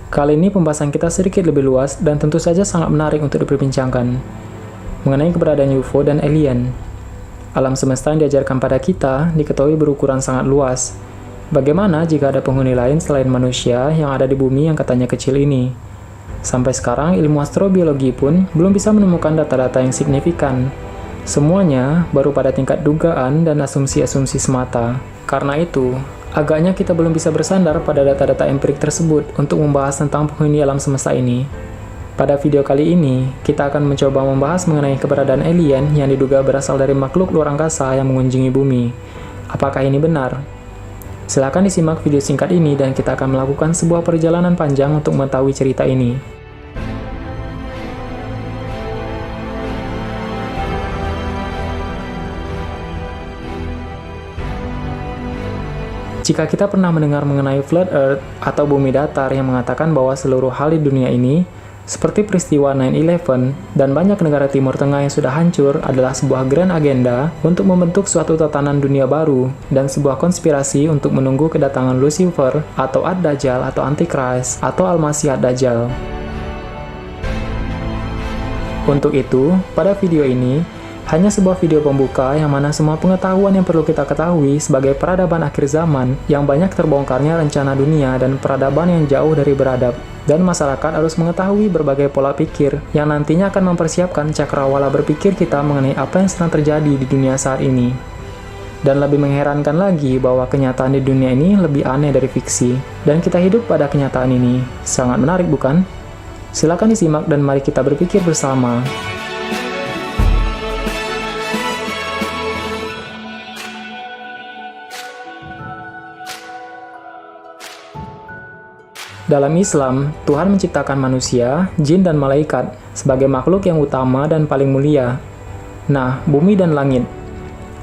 Kali ini pembahasan kita sedikit lebih luas dan tentu saja sangat menarik untuk diperbincangkan mengenai keberadaan UFO dan alien. Alam semesta yang diajarkan pada kita diketahui berukuran sangat luas. Bagaimana jika ada penghuni lain selain manusia yang ada di bumi yang katanya kecil ini? Sampai sekarang ilmu astrobiologi pun belum bisa menemukan data-data yang signifikan. Semuanya baru pada tingkat dugaan dan asumsi-asumsi semata. Karena itu, agaknya kita belum bisa bersandar pada data-data empirik tersebut untuk membahas tentang penghuni alam semesta ini. Pada video kali ini, kita akan mencoba membahas mengenai keberadaan alien yang diduga berasal dari makhluk luar angkasa yang mengunjungi bumi. Apakah ini benar? Silakan disimak video singkat ini dan kita akan melakukan sebuah perjalanan panjang untuk mengetahui cerita ini. Jika kita pernah mendengar mengenai Flat Earth atau bumi datar yang mengatakan bahwa seluruh hal di dunia ini, seperti peristiwa 9/11 dan banyak negara Timur Tengah yang sudah hancur adalah sebuah grand agenda untuk membentuk suatu tatanan dunia baru dan sebuah konspirasi untuk menunggu kedatangan Lucifer atau Ad-Dajjal atau Antichrist atau Al-Masih Ad-Dajjal. Untuk itu, pada video ini, hanya sebuah video pembuka yang mana semua pengetahuan yang perlu kita ketahui sebagai peradaban akhir zaman yang banyak terbongkarnya rencana dunia dan peradaban yang jauh dari beradab. Dan masyarakat harus mengetahui berbagai pola pikir yang nantinya akan mempersiapkan cakrawala berpikir kita mengenai apa yang sedang terjadi di dunia saat ini. Dan lebih mengherankan lagi bahwa kenyataan di dunia ini lebih aneh dari fiksi. Dan kita hidup pada kenyataan ini. Sangat menarik bukan? Silakan disimak dan mari kita berpikir bersama. Dalam Islam, Tuhan menciptakan manusia, jin, dan malaikat sebagai makhluk yang utama dan paling mulia. Nah, bumi dan langit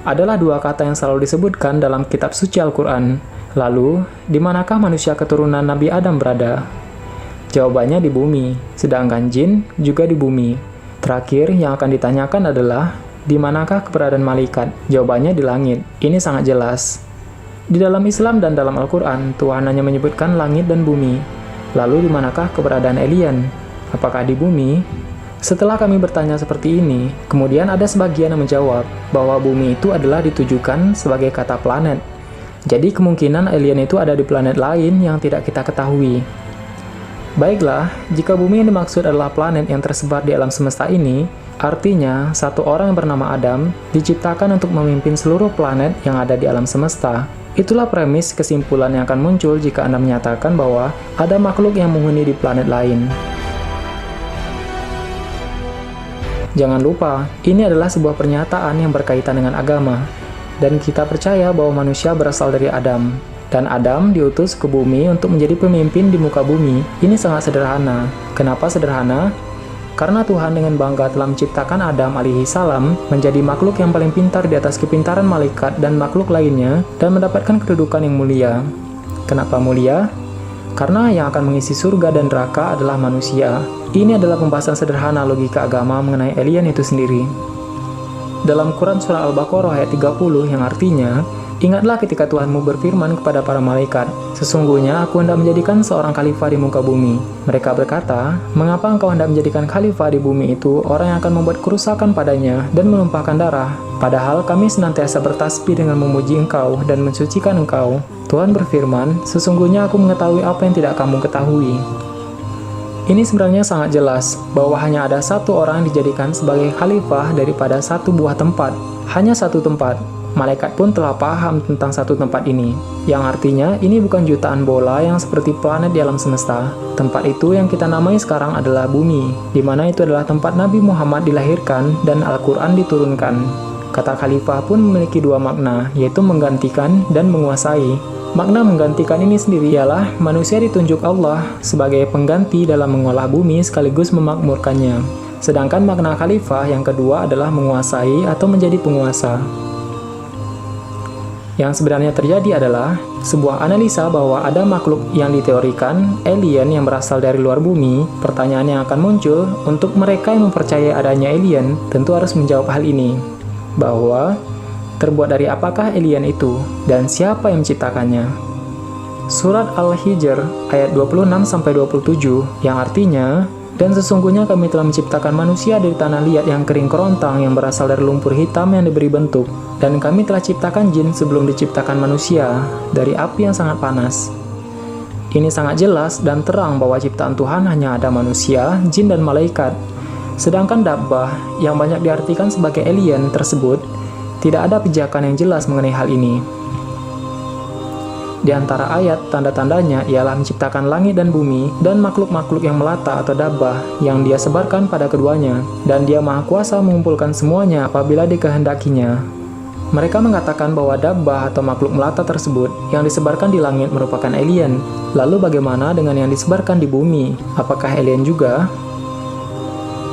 adalah dua kata yang selalu disebutkan dalam kitab suci Al-Quran. Lalu, di manakah manusia keturunan Nabi Adam berada? Jawabannya di bumi, sedangkan jin juga di bumi. Terakhir yang akan ditanyakan adalah, di manakah keberadaan malaikat? Jawabannya di langit. Ini sangat jelas. Di dalam Islam dan dalam Al-Quran, Tuhan hanya menyebutkan langit dan bumi. Lalu di manakah keberadaan alien? Apakah di bumi? Setelah kami bertanya seperti ini, kemudian ada sebagian yang menjawab bahwa bumi itu adalah ditujukan sebagai kata planet. Jadi kemungkinan alien itu ada di planet lain yang tidak kita ketahui. Baiklah, jika bumi yang dimaksud adalah planet yang tersebar di alam semesta ini, artinya satu orang yang bernama Adam diciptakan untuk memimpin seluruh planet yang ada di alam semesta. Itulah premis kesimpulan yang akan muncul jika Anda menyatakan bahwa ada makhluk yang menghuni di planet lain. Jangan lupa, ini adalah sebuah pernyataan yang berkaitan dengan agama, dan kita percaya bahwa manusia berasal dari Adam, dan Adam diutus ke bumi untuk menjadi pemimpin di muka bumi. Ini sangat sederhana. Kenapa sederhana? Karena Tuhan dengan bangga telah menciptakan Adam alaihi salam menjadi makhluk yang paling pintar di atas kepintaran malaikat dan makhluk lainnya dan mendapatkan kedudukan yang mulia. Kenapa mulia? Karena yang akan mengisi surga dan neraka adalah manusia. Ini adalah pembahasan sederhana logika agama mengenai alien itu sendiri. Dalam Quran Surah Al-Baqarah ayat 30 yang artinya, ingatlah ketika Tuhanmu berfirman kepada para malaikat, sesungguhnya aku hendak menjadikan seorang khalifah di muka bumi. Mereka berkata, mengapa engkau hendak menjadikan khalifah di bumi itu orang yang akan membuat kerusakan padanya dan menumpahkan darah? Padahal kami senantiasa bertasbih dengan memuji engkau dan mensucikan engkau. Tuhan berfirman, sesungguhnya aku mengetahui apa yang tidak kamu ketahui. Ini sebenarnya sangat jelas bahwa hanya ada satu orang yang dijadikan sebagai khalifah daripada satu buah tempat. Hanya satu tempat. Malaikat pun telah paham tentang satu tempat ini, yang artinya ini bukan jutaan bola yang seperti planet di alam semesta. Tempat itu yang kita namai sekarang adalah bumi, di mana itu adalah tempat Nabi Muhammad dilahirkan dan Al-Quran diturunkan. Kata khalifah pun memiliki dua makna, yaitu menggantikan dan menguasai. Makna menggantikan ini sendiri ialah manusia ditunjuk Allah sebagai pengganti dalam mengolah bumi sekaligus memakmurkannya. Sedangkan makna khalifah yang kedua adalah menguasai atau menjadi penguasa. Yang sebenarnya terjadi adalah sebuah analisa bahwa ada makhluk yang diteorikan, alien yang berasal dari luar bumi. Pertanyaan yang akan muncul untuk mereka yang mempercayai adanya alien tentu harus menjawab hal ini, bahwa terbuat dari apakah alien itu dan siapa yang menciptakannya. Surat Al-Hijr ayat 26-27 yang artinya, dan sesungguhnya kami telah menciptakan manusia dari tanah liat yang kering kerontang yang berasal dari lumpur hitam yang diberi bentuk. Dan kami telah ciptakan jin sebelum diciptakan manusia dari api yang sangat panas. Ini sangat jelas dan terang bahwa ciptaan Tuhan hanya ada manusia, jin, dan malaikat. Sedangkan dabbah yang banyak diartikan sebagai alien tersebut, tidak ada pijakan yang jelas mengenai hal ini. Di antara ayat, tanda-tandanya ialah menciptakan langit dan bumi dan makhluk-makhluk yang melata atau dabbah yang dia sebarkan pada keduanya, dan dia maha kuasa mengumpulkan semuanya apabila dikehendakinya. Mereka mengatakan bahwa dabbah atau makhluk melata tersebut yang disebarkan di langit merupakan alien. Lalu bagaimana dengan yang disebarkan di bumi? Apakah alien juga?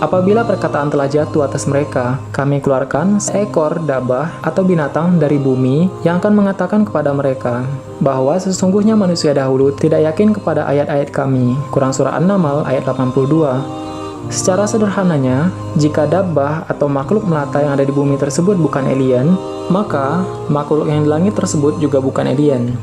Apabila perkataan telah jatuh atas mereka, kami keluarkan seekor dabbah atau binatang dari bumi yang akan mengatakan kepada mereka bahwa sesungguhnya manusia dahulu tidak yakin kepada ayat-ayat kami. Quran Surah An-Naml ayat 82. Secara sederhananya, jika dabbah atau makhluk melata yang ada di bumi tersebut bukan alien, maka makhluk yang di langit tersebut juga bukan alien.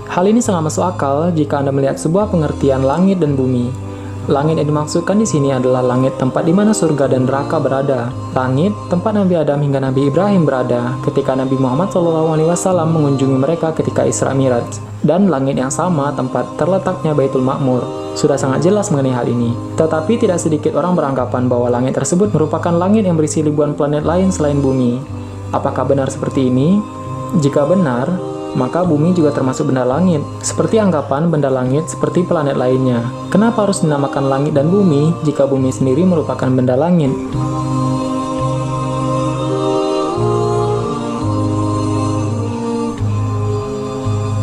Hal ini sangat masuk akal jika Anda melihat sebuah pengertian langit dan bumi. Langit yang dimaksudkan di sini adalah langit tempat di mana surga dan neraka berada. Langit tempat Nabi Adam hingga Nabi Ibrahim berada ketika Nabi Muhammad SAW mengunjungi mereka ketika Isra Miraj. Dan langit yang sama tempat terletaknya Baitul Ma'mur. Sudah sangat jelas mengenai hal ini. Tetapi tidak sedikit orang beranggapan bahwa langit tersebut merupakan langit yang berisi ribuan planet lain selain bumi. Apakah benar seperti ini? Jika benar, maka bumi juga termasuk benda langit, seperti anggapan benda langit seperti planet lainnya. Kenapa harus dinamakan langit dan bumi jika bumi sendiri merupakan benda langit?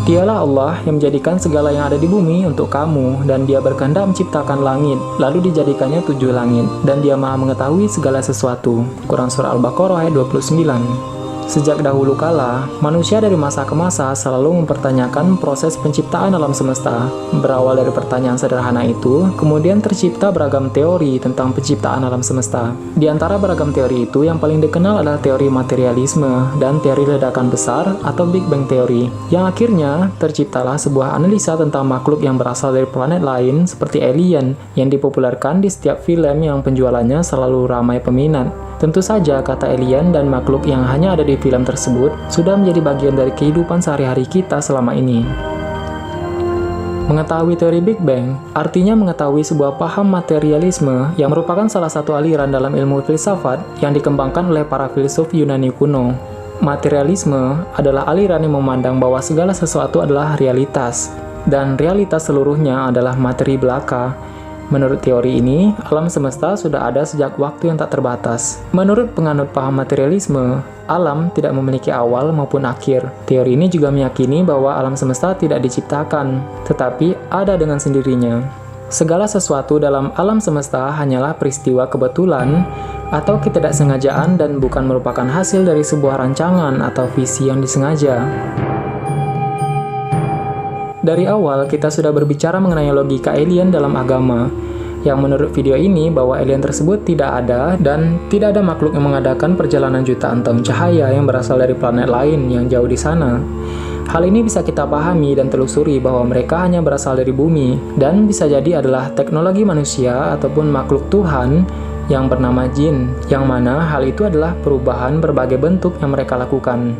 Dialah Allah yang menjadikan segala yang ada di bumi untuk kamu, dan Dia berkehendak menciptakan langit, lalu dijadikannya 7 langit, dan Dia maha mengetahui segala sesuatu. Quran Surah Al-Baqarah ayat 29. Sejak dahulu kala, manusia dari masa ke masa selalu mempertanyakan proses penciptaan alam semesta. Berawal dari pertanyaan sederhana itu, kemudian tercipta beragam teori tentang penciptaan alam semesta. Di antara beragam teori itu, yang paling dikenal adalah teori materialisme dan teori ledakan besar atau Big Bang Theory, yang akhirnya terciptalah sebuah analisa tentang makhluk yang berasal dari planet lain seperti alien, yang dipopulerkan di setiap film yang penjualannya selalu ramai peminat. Tentu saja kata alien dan makhluk yang hanya ada di film tersebut sudah menjadi bagian dari kehidupan sehari-hari kita selama ini. Mengetahui teori Big Bang artinya mengetahui sebuah paham materialisme yang merupakan salah satu aliran dalam ilmu filsafat yang dikembangkan oleh para filsuf Yunani kuno. Materialisme adalah aliran yang memandang bahwa segala sesuatu adalah realitas, dan realitas seluruhnya adalah materi belaka. Menurut teori ini, alam semesta sudah ada sejak waktu yang tak terbatas. Menurut penganut paham materialisme, alam tidak memiliki awal maupun akhir. Teori ini juga meyakini bahwa alam semesta tidak diciptakan, tetapi ada dengan sendirinya. Segala sesuatu dalam alam semesta hanyalah peristiwa kebetulan atau ketidaksengajaan dan bukan merupakan hasil dari sebuah rancangan atau visi yang disengaja. Dari awal, kita sudah berbicara mengenai logika alien dalam agama, yang menurut video ini bahwa alien tersebut tidak ada dan tidak ada makhluk yang mengadakan perjalanan jutaan tahun cahaya yang berasal dari planet lain yang jauh di sana. Hal ini bisa kita pahami dan telusuri bahwa mereka hanya berasal dari bumi, dan bisa jadi adalah teknologi manusia ataupun makhluk Tuhan yang bernama jin, yang mana hal itu adalah perubahan berbagai bentuk yang mereka lakukan.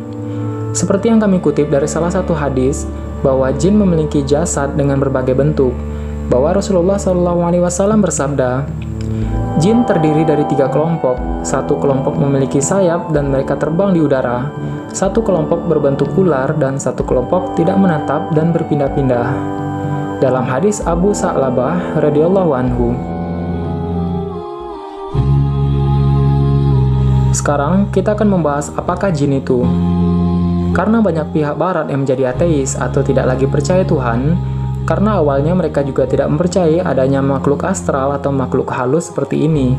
Seperti yang kami kutip dari salah satu hadis, bahwa jin memiliki jasad dengan berbagai bentuk, bahwa Rasulullah SAW bersabda, jin terdiri dari 3 kelompok. Satu kelompok memiliki sayap dan mereka terbang di udara. Satu kelompok berbentuk ular dan satu kelompok tidak menatap dan berpindah-pindah. Dalam hadis Abu Sa'labah radhiyallahu anhu. Sekarang kita akan membahas apakah jin itu. Karena banyak pihak barat yang menjadi ateis atau tidak lagi percaya Tuhan, karena awalnya mereka juga tidak mempercayai adanya makhluk astral atau makhluk halus seperti ini.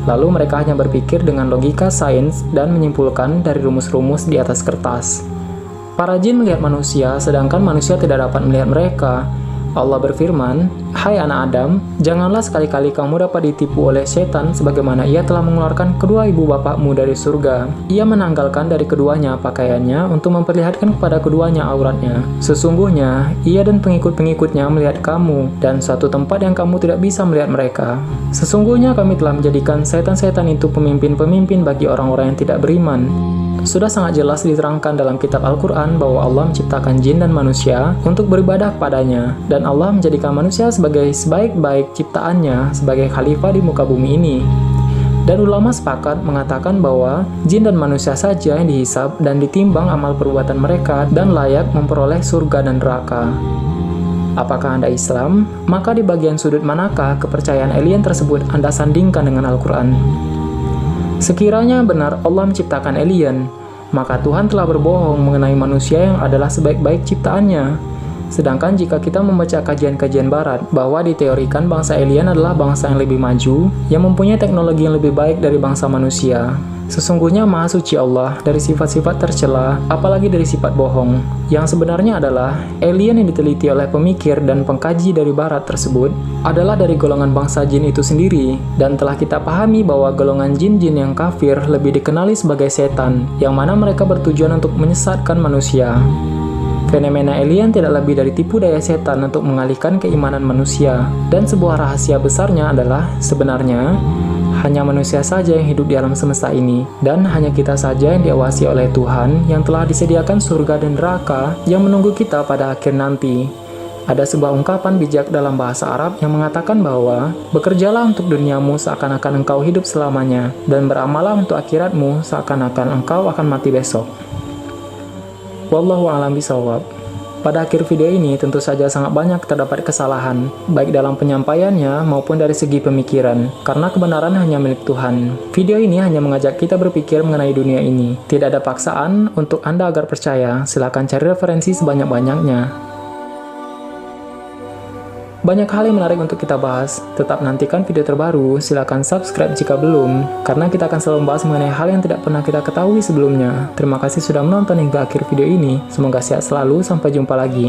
Lalu mereka hanya berpikir dengan logika sains dan menyimpulkan dari rumus-rumus di atas kertas. Para jin melihat manusia, sedangkan manusia tidak dapat melihat mereka. Allah berfirman, "Hai anak Adam, janganlah sekali-kali kamu dapat ditipu oleh setan sebagaimana ia telah mengeluarkan kedua ibu bapakmu dari surga. Ia menanggalkan dari keduanya pakaiannya untuk memperlihatkan kepada keduanya auratnya. Sesungguhnya, ia dan pengikut-pengikutnya melihat kamu dan suatu tempat yang kamu tidak bisa melihat mereka. Sesungguhnya kami telah menjadikan setan-setan itu pemimpin-pemimpin bagi orang-orang yang tidak beriman." Sudah sangat jelas diterangkan dalam kitab Al-Quran bahwa Allah menciptakan jin dan manusia untuk beribadah kepadanya, dan Allah menjadikan manusia sebagai sebaik-baik ciptaannya sebagai khalifah di muka bumi ini. Dan ulama sepakat mengatakan bahwa jin dan manusia saja yang dihisab dan ditimbang amal perbuatan mereka dan layak memperoleh surga dan neraka. Apakah Anda Islam? Maka di bagian sudut manakah kepercayaan alien tersebut Anda sandingkan dengan Al-Quran? Sekiranya benar Allah menciptakan alien, maka Tuhan telah berbohong mengenai manusia yang adalah sebaik-baik ciptaannya. Sedangkan jika kita membaca kajian-kajian barat bahwa diteorikan bangsa alien adalah bangsa yang lebih maju, yang mempunyai teknologi yang lebih baik dari bangsa manusia. Sesungguhnya Maha Suci Allah dari sifat-sifat tercela, apalagi dari sifat bohong. Yang sebenarnya adalah alien yang diteliti oleh pemikir dan pengkaji dari barat tersebut adalah dari golongan bangsa jin itu sendiri, dan telah kita pahami bahwa golongan jin-jin yang kafir lebih dikenali sebagai setan, yang mana mereka bertujuan untuk menyesatkan manusia. Fenomena alien tidak lebih dari tipu daya setan untuk mengalihkan keimanan manusia, dan sebuah rahasia besarnya adalah sebenarnya hanya manusia saja yang hidup di alam semesta ini, dan hanya kita saja yang diawasi oleh Tuhan yang telah disediakan surga dan neraka yang menunggu kita pada akhir nanti. Ada sebuah ungkapan bijak dalam bahasa Arab yang mengatakan bahwa bekerjalah untuk duniamu seakan-akan engkau hidup selamanya, dan beramallah untuk akhiratmu seakan-akan engkau akan mati besok. Wallahu a'lam bishawab. Pada akhir video ini tentu saja sangat banyak terdapat kesalahan, baik dalam penyampaiannya maupun dari segi pemikiran, karena kebenaran hanya milik Tuhan. Video ini hanya mengajak kita berpikir mengenai dunia ini. Tidak ada paksaan untuk Anda agar percaya, silakan cari referensi sebanyak-banyaknya. Banyak hal yang menarik untuk kita bahas, tetap nantikan video terbaru, silakan subscribe jika belum, karena kita akan selalu membahas mengenai hal yang tidak pernah kita ketahui sebelumnya. Terima kasih sudah menonton hingga akhir video ini, semoga sehat selalu, sampai jumpa lagi.